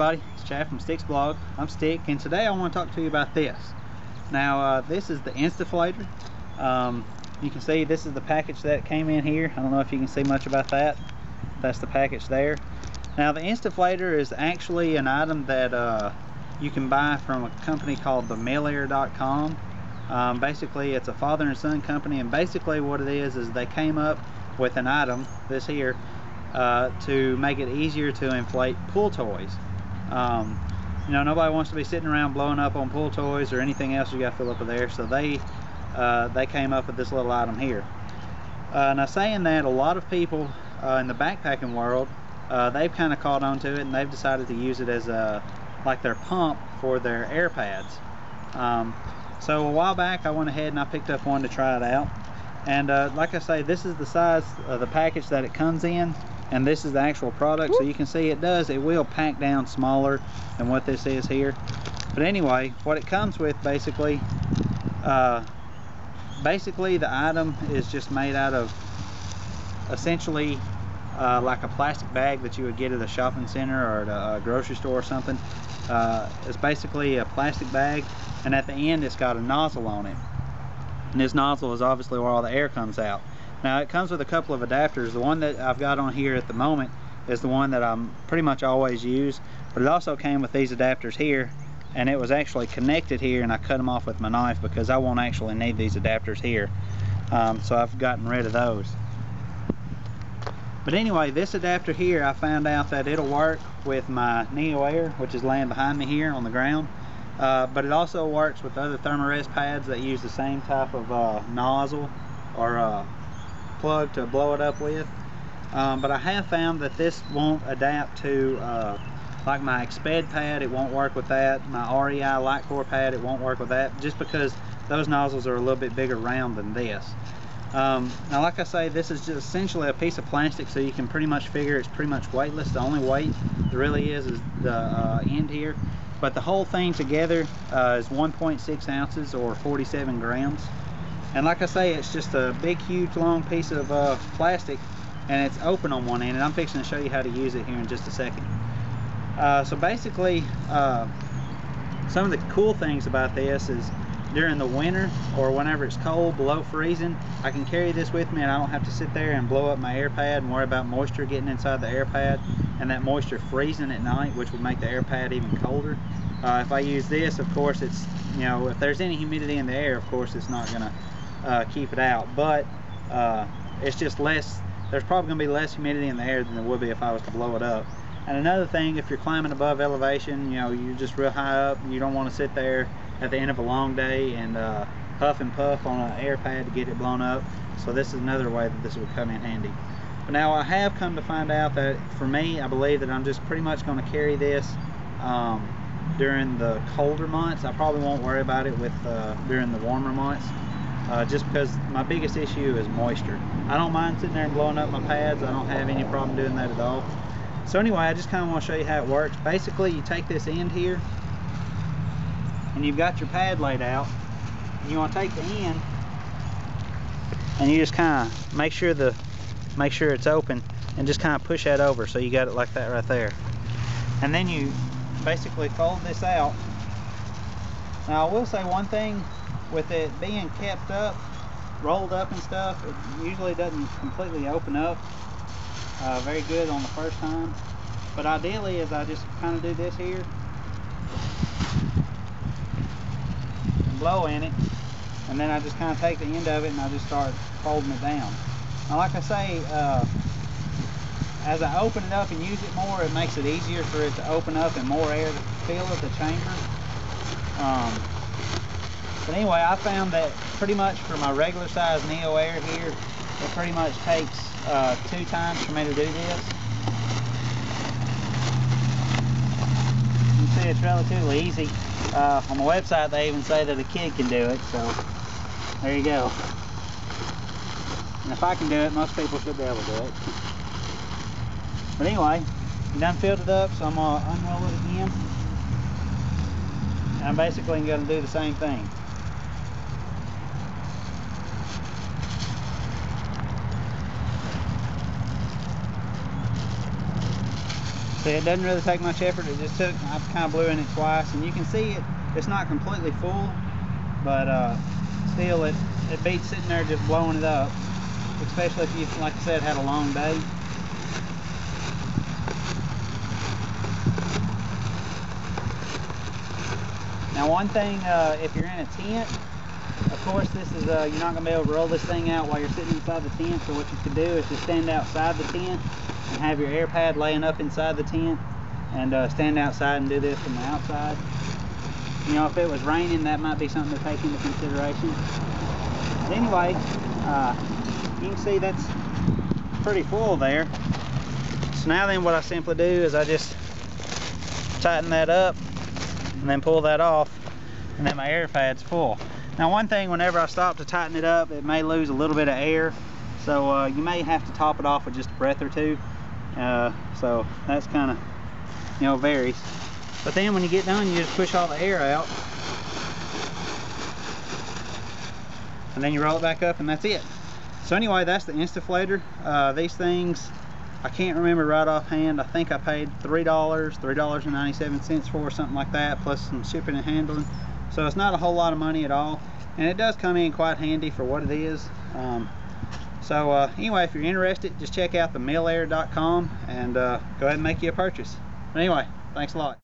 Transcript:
everybody, it's Chad from Stick's blog. I'm Stick, and today I want to talk to you about this. Now this is the Instaflator. You can see this is the package that came in here. I don't know if you can see much about that. That's the package there. Now the Instaflator is actually an item that you can buy from a company called themailair.com. Basically it's a father and son company, and basically what it is they came up with an item, this here, to make it easier to inflate pool toys. You know, nobody wants to be sitting around blowing up on pool toys or anything else you got to fill up with air, so they came up with this little item here. Now saying that, a lot of people in the backpacking world, they've kind of caught on to it, and they've decided to use it as like their pump for their air pads. So a while back I went ahead and I picked up one to try it out, and like I say, this is the size of the package that it comes in, and this is the actual product. So you can see it will pack down smaller than what this is here. But anyway, what it comes with basically the item is just made out of essentially like a plastic bag that you would get at a shopping center or at a grocery store or something. It's basically a plastic bag, and at the end it's got a nozzle on it, and this nozzle is obviously where all the air comes out. Now it comes with a couple of adapters. The one that I've got on here at the moment is the one that I'm pretty much always use, but it also came with these adapters here, and it was actually connected here, and I cut them off with my knife because I won't actually need these adapters here. So I've gotten rid of those. But anyway, this adapter here, I found out that it'll work with my Neo Air, which is laying behind me here on the ground. But it also works with other Thermarest pads that use the same type of nozzle or plug to blow it up with. But I have found that this won't adapt to like my Exped pad. It won't work with that. My REI Light Core pad, it won't work with that, just because those nozzles are a little bit bigger round than this. Now like I say, this is just essentially a piece of plastic, so you can pretty much figure it's pretty much weightless. The only weight there really is the end here, but the whole thing together is 1.6 ounces or 47 grams. And like I say, it's just a big, huge, long piece of plastic, and it's open on one end, and I'm fixing to show you how to use it here in just a second. So basically, some of the cool things about this is during the winter or whenever it's cold, below freezing, I can carry this with me, and I don't have to sit there and blow up my air pad and worry about moisture getting inside the air pad and that moisture freezing at night, which would make the air pad even colder. If I use this, of course, it's, you know, if there's any humidity in the air, of course it's not gonna keep it out, but it's just less. There's probably gonna be less humidity in the air than there would be if I was to blow it up. And another thing, if you're climbing above elevation, you know, you're just real high up, you don't want to sit there at the end of a long day and huff and puff on an air pad to get it blown up. So this is another way that this would come in handy. But now I have come to find out that for me, I believe that I'm just pretty much going to carry this during the colder months. I probably won't worry about it with during the warmer months, just because my biggest issue is moisture. I don't mind sitting there and blowing up my pads. I don't have any problem doing that at all. So anyway, I just kind of want to show you how it works. Basically, you take this end here, and you've got your pad laid out. You want to take the end, and you just kind of make sure it's open, and just kind of push that over, so you got it like that right there. And then you basically fold this out. Now I will say one thing, with it being kept up, rolled up and stuff, it usually doesn't completely open up very good on the first time. But ideally is I just kind of do this here and blow in it, and then I just kind of take the end of it and I just start folding it down. Now like I say, as I open it up and use it more, it makes it easier for it to open up and more air to fill at the chamber. But anyway, I found that pretty much for my regular size Neo Air here, it pretty much takes 2 times for me to do this. You can see it's relatively easy. On the website they even say that a kid can do it, so there you go. And if I can do it, most people should be able to do it. But anyway, you done filled it up, so I'm going to unroll it again. And I'm basically going to do the same thing. See, it doesn't really take much effort. It just took, I kind of blew in it twice, and you can see it's not completely full, but still it beats sitting there just blowing it up, especially if you, like I said, had a long day. Now one thing, if you're in a tent, of course this is, you're not going to be able to roll this thing out while you're sitting inside the tent, so what you could do is just stand outside the tent and have your air pad laying up inside the tent, and stand outside and do this from the outside. You know, if it was raining, that might be something to take into consideration. But anyway, you can see that's pretty full there. So now then what I simply do is I just tighten that up and then pull that off, and then my air pad's full. Now one thing, whenever I stop to tighten it up, it may lose a little bit of air, so you may have to top it off with just a breath or two. So that's kind of, you know, varies. But then when you get done, you just push all the air out, and then you roll it back up, and that's it. So anyway, that's the Instaflator. These things, I can't remember right offhand. I think I paid $3.97 for, something like that, plus some shipping and handling. So it's not a whole lot of money at all, and it does come in quite handy for what it is. Anyway, if you're interested, just check out themillair.com and go ahead and make you a purchase. But anyway, thanks a lot.